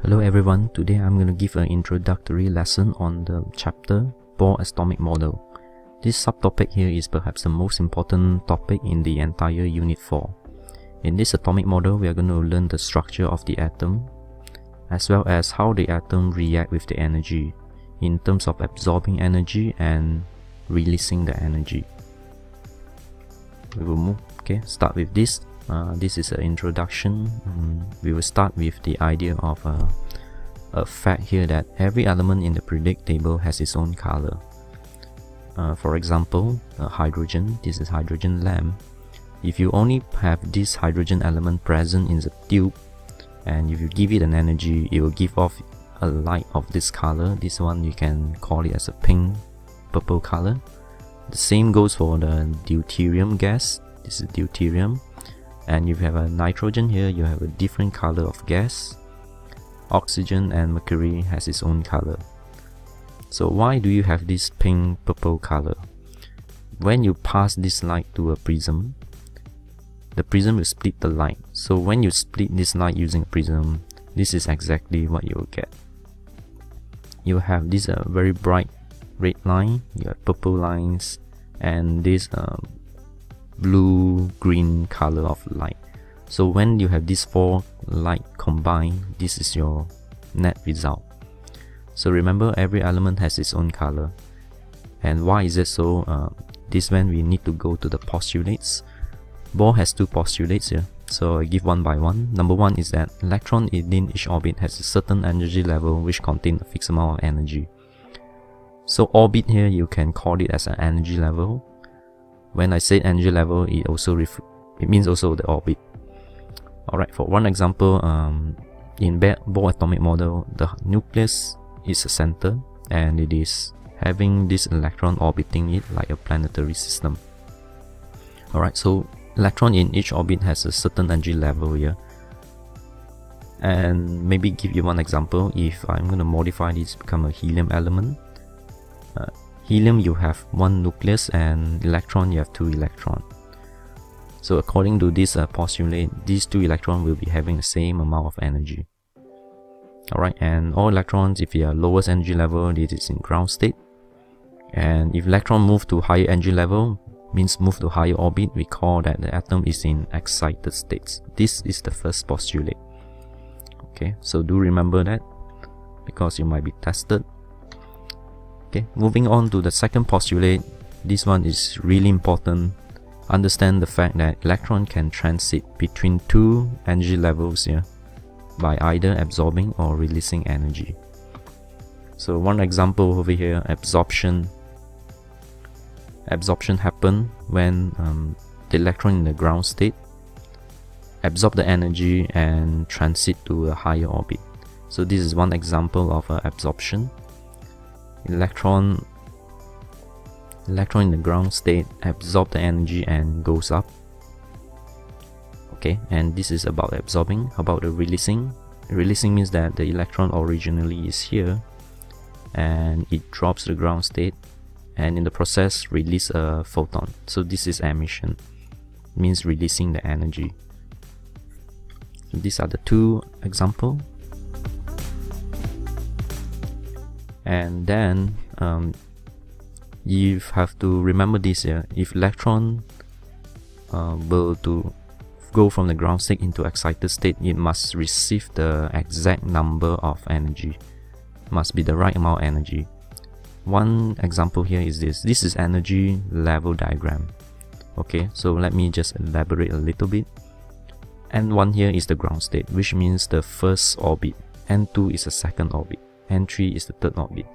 Hello everyone, today I'm going to give an introductory lesson on the chapter Bohr atomic model. This subtopic here is perhaps the most important topic in the entire Unit 4. In this atomic model, we are going to learn the structure of the atom, as well as how the atom react with the energy, in terms of absorbing energy and releasing the energy. We will start with this. This is an introduction. We will start with the idea of a fact here that every element in the periodic table has its own color. For example, hydrogen. This is hydrogen lamp. If you only have this hydrogen element present in the tube, and if you give it an energy, it will give off a light of this color. This one you can call it as a pink, purple color. The same goes for the deuterium gas. This is deuterium. And if you have a nitrogen here, you have a different color of gas. Oxygen and mercury has its own color. So why do you have this pink purple color? When you pass this light to a prism, the prism will split the light. So when you split this light using a prism, this is exactly what you will get. You have this very bright red line, you have purple lines, and this blue-green color of light. So when you have these four light combined, this is your net result. So remember, every element has its own color. And why is it so? This when we need to go to the postulates. Bohr has two postulates here, so I give one by one. Number one is that electron within each orbit has a certain energy level which contains a fixed amount of energy. So orbit here, you can call it as an energy level. When I say energy level, it means also the orbit. Alright, for one example, in Bohr atomic model, the nucleus is a center and it is having this electron orbiting it like a planetary system. Alright, so electron in each orbit has a certain energy level here. And maybe give you one example. If I'm going to modify this to become a helium element, helium you have one nucleus, and electron you have two electrons. So according to this postulate, these two electrons will be having the same amount of energy. Alright, and all electrons, if you are lowest energy level, this is in ground state. And if electron move to higher energy level, means move to higher orbit, we call that the atom is in excited states. This is the first postulate. Okay, so do remember that, because you might be tested. Okay, moving on to the second postulate. This one is really important. Understand the fact that electron can transit between two energy levels here by either absorbing or releasing energy. So one example over here, absorption. Absorption happen when the electron in the ground state absorb the energy and transit to a higher orbit. So this is one example of absorption. Electron in the ground state absorb the energy and goes up. Okay, and this is about absorbing. How about the releasing? Releasing means that the electron originally is here and it drops to the ground state, and in the process release a photon. So this is emission, means releasing the energy. So these are the two examples. And then you have to remember this here. If electron will to go from the ground state into excited state, it must receive the exact number of energy, must be the right amount of energy. One example here is this. This is energy level diagram. Okay, so let me just elaborate a little bit. N1 here is the ground state, which means the first orbit. N2 is the second orbit. N3 is the third orbit.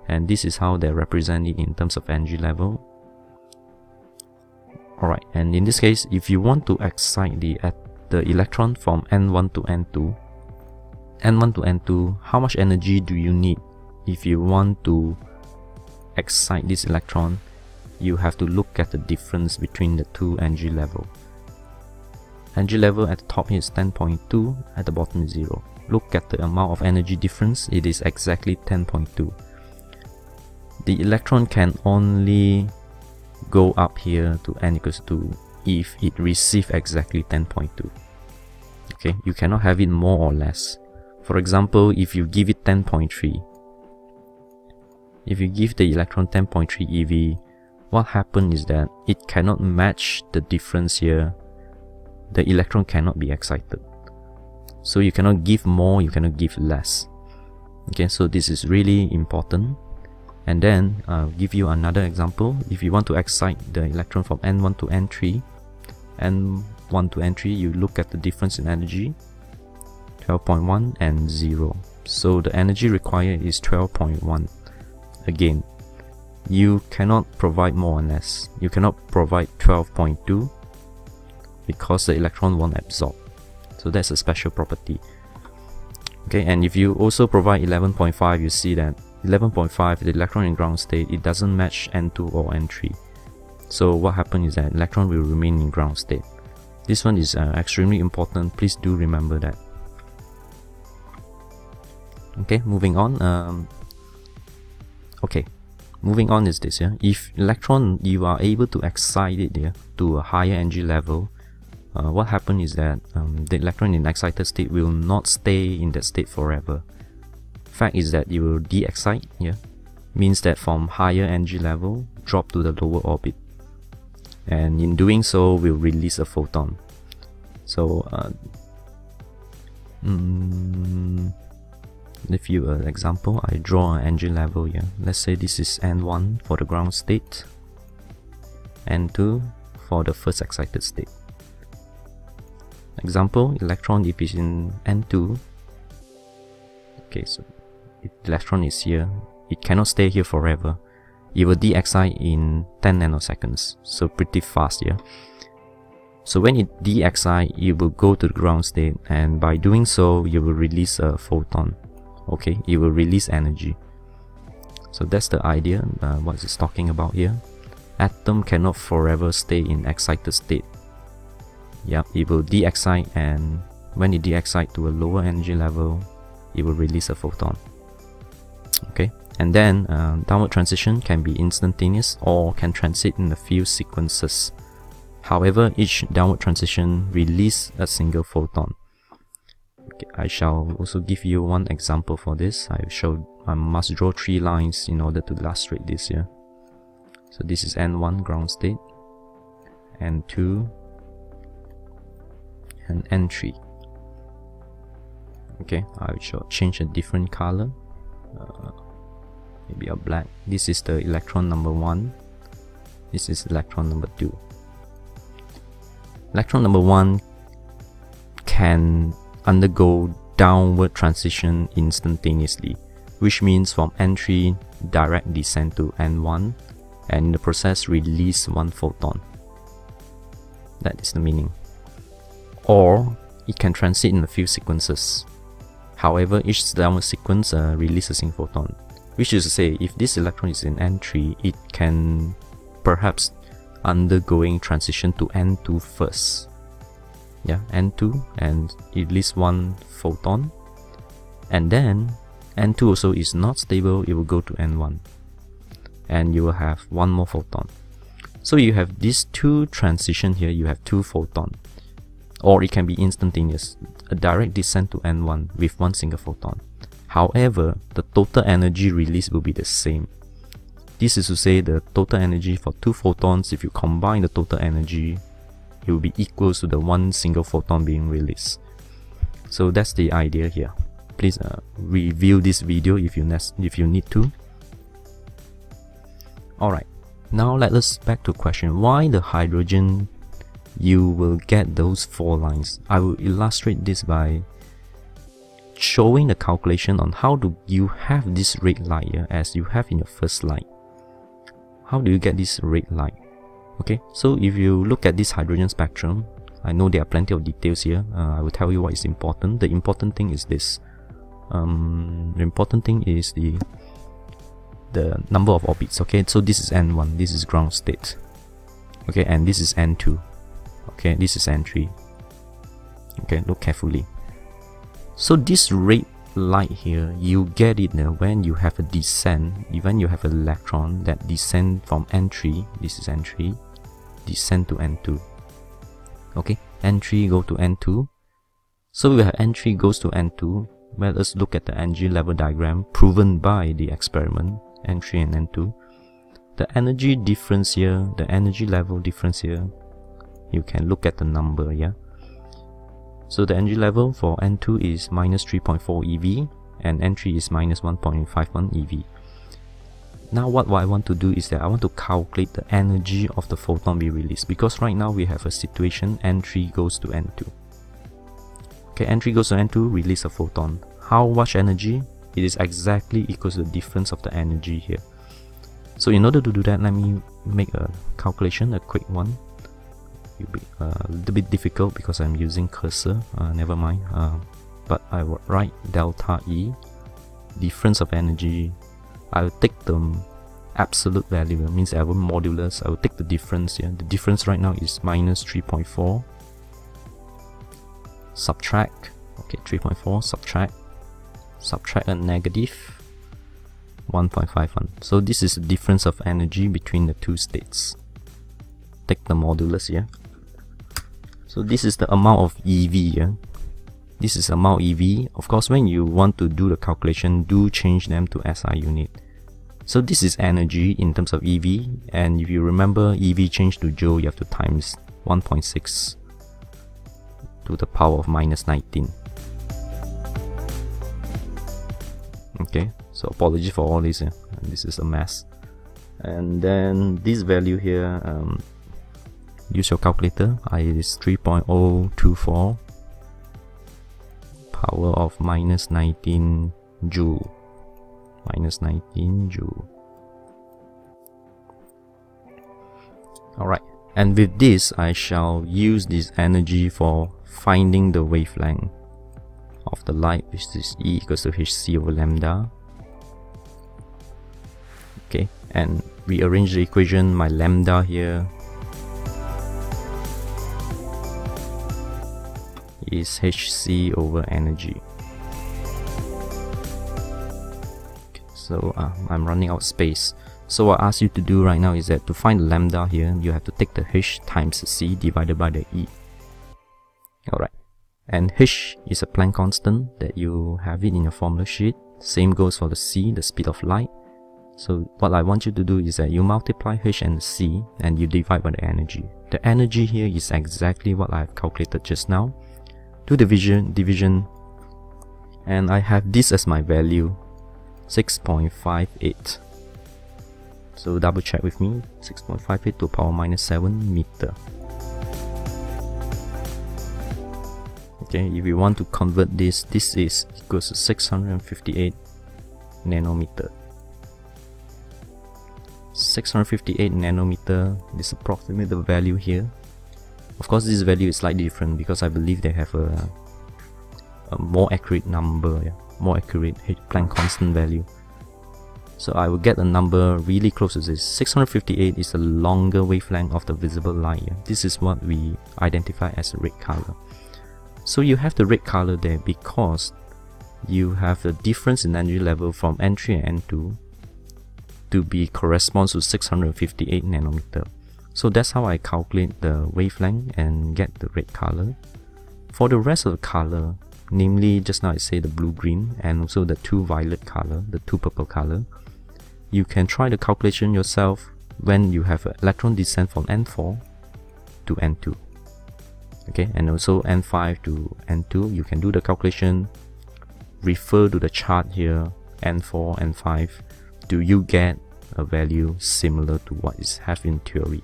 And this is how they represent it in terms of energy level. Alright, and in this case, if you want to excite the electron from N1 to N2, how much energy do you need? If you want to excite this electron, you have to look at the difference between the two energy level. Energy level at the top here is 10.2, at the bottom is 0. Look at the amount of energy difference, it is exactly 10.2. The electron can only go up here to n equals 2 if it receives exactly 10.2. Okay, you cannot have it more or less. For example, if you give it 10.3, if you give the electron 10.3 eV, what happens is that it cannot match the difference here. The electron cannot be excited. So you cannot give more, you cannot give less. Okay, so this is really important. And then I'll give you another example. If you want to excite the electron from N1 to N3, N1 to N3, you look at the difference in energy, 12.1 and 0. So the energy required is 12.1. Again, you cannot provide more or less. You cannot provide 12.2 because the electron won't absorb. So that's a special property. Okay, and if you also provide 11.5, you see that 11.5, the electron in ground state, it doesn't match N2 or N3. So what happens is that electron will remain in ground state. This one is extremely important. Please do remember that. Okay, moving on. Moving on is this here. If electron, you are able to excite it here to a higher energy level, what happens is that the electron in excited state will not stay in that state forever. Fact is that you will de-excite here, means that from higher energy level drop to the lower orbit, and in doing so will release a photon. So give you an example. I draw an energy level here. Let's say this is N1 for the ground state, N2 for the first excited state. Example, electron if it's in N2, okay, so if the electron is here, it cannot stay here forever. It will de-excite in 10 nanoseconds, so pretty fast here. So when it de-excite, it will go to the ground state, and by doing so, you will release a photon. Okay, it will release energy. So that's the idea, what it's talking about here. Atom cannot forever stay in excited state. Yep, it will de-excite, and when it de-excite to a lower energy level, it will release a photon. Okay, and then downward transition can be instantaneous or can transit in a few sequences. However, each downward transition releases a single photon. Okay, I shall also give you one example for this. I must draw 3 lines in order to illustrate this here. So this is N1 ground state, N2, and N3. Okay, I shall change a different color, maybe a black. This is the electron number 1, this is electron number 2. Electron number 1 can undergo downward transition instantaneously, which means from N3 direct descent to N1, and in the process release 1 photon. That is the meaning. Or it can transit in a few sequences. However, each downward sequence releases a single photon, which is to say, if this electron is in N3, it can perhaps undergoing transition to N2 first. Yeah, N2, and it releases 1 photon, and then N2 also is not stable, it will go to N1, and you will have 1 more photon. So you have these 2 transition here, you have 2 photon. Or it can be instantaneous, a direct descent to N1 with 1 single photon. However, the total energy released will be the same. This is to say, the total energy for 2 photons, if you combine the total energy, it will be equal to the 1 single photon being released. So that's the idea here. Please review this video if you need to. Alright, now let us back to question, why the hydrogen? You will get those 4 lines. I will illustrate this by showing the calculation on how do you have this red light here as you have in your first slide. How do you get this red light? Okay, so if you look at this hydrogen spectrum, I know there are plenty of details here. I will tell you what is important. The important thing is this. The important thing is the number of orbits. Okay, so this is N1, this is ground state. Okay, and this is N2. Okay, this is N3. Okay, look carefully. So this red light here, you get it when you have a descent, when you have an electron that descend from N3, this is N3, descend to N2. Okay, N3 go to N2. So we have N3 goes to N2, Let us look at the energy level diagram proven by the experiment N3 and N2. The energy difference here, the energy level difference here, you can look at the number, yeah. So the energy level for N2 is minus 3.4 eV and N3 is minus 1.51 eV. Now what I want to do is that I want to calculate the energy of the photon we release, because right now we have a situation N3 goes to N2. Okay, N3 goes to N2, release a photon. How much energy? It is exactly equals to the difference of the energy here. So in order to do that, let me make a calculation, a quick one. It will be a little bit difficult because I'm using cursor, never mind. But I will write delta E, difference of energy. I will take the absolute value, means I will modulus, I will take the difference here. The difference right now is minus 3.4. Subtract, okay, 3.4, subtract a negative 1.51. So this is the difference of energy between the two states. Take the modulus here. So this is the amount of EV here. This is amount EV. Of course, when you want to do the calculation, do change them to SI unit. So this is energy in terms of EV, and if you remember EV changed to joule, you have to times 1.6 to the power of minus 19. Okay, so apology for all this, this is a mess. And then this value here, use your calculator. It is 3.024 power of minus 19 joule. Minus 19 joule. Alright, and with this I shall use this energy for finding the wavelength of the light, which is E equals to hc over lambda. Okay, and rearrange the equation. My lambda here is hc over energy. So I'm running out of space. So what I ask you to do right now is that to find the lambda here, you have to take the h times c divided by the e. Alright, and h is a Planck constant that you have it in your formula sheet. Same goes for the c, the speed of light. So what I want you to do is that you multiply h and c and you divide by the energy. The energy here is exactly what I've calculated just now. Do division, and I have this as my value, 6.58. So double check with me, 6.58 to the power minus 7 meter. Okay, if you want to convert this, this is equals to 658 nanometer. 658 nanometer is approximately the value here. Of course, this value is slightly different because I believe they have a more accurate number, yeah? More accurate Planck constant value. So I will get a number really close to this. 658 is the longer wavelength of the visible light. Yeah? This is what we identify as a red color. So you have the red color there because you have the difference in energy level from N3 and N2 to be corresponds to 658 nanometer. So that's how I calculate the wavelength and get the red color. For the rest of the color, namely just now I say the blue-green and also the two violet color, the two purple color, you can try the calculation yourself when you have an electron descent from N4 to N2. Okay, and also N5 to N2, you can do the calculation, refer to the chart here, N4, N5, do you get a value similar to what is have in theory.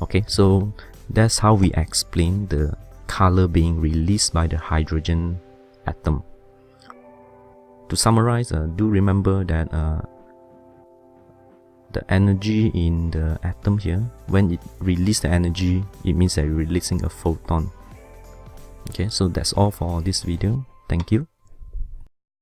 Okay, so that's how we explain the color being released by the hydrogen atom. To summarize, do remember that the energy in the atom here, when it releases the energy, it means that you're releasing a photon. Okay, so that's all for this video. Thank you.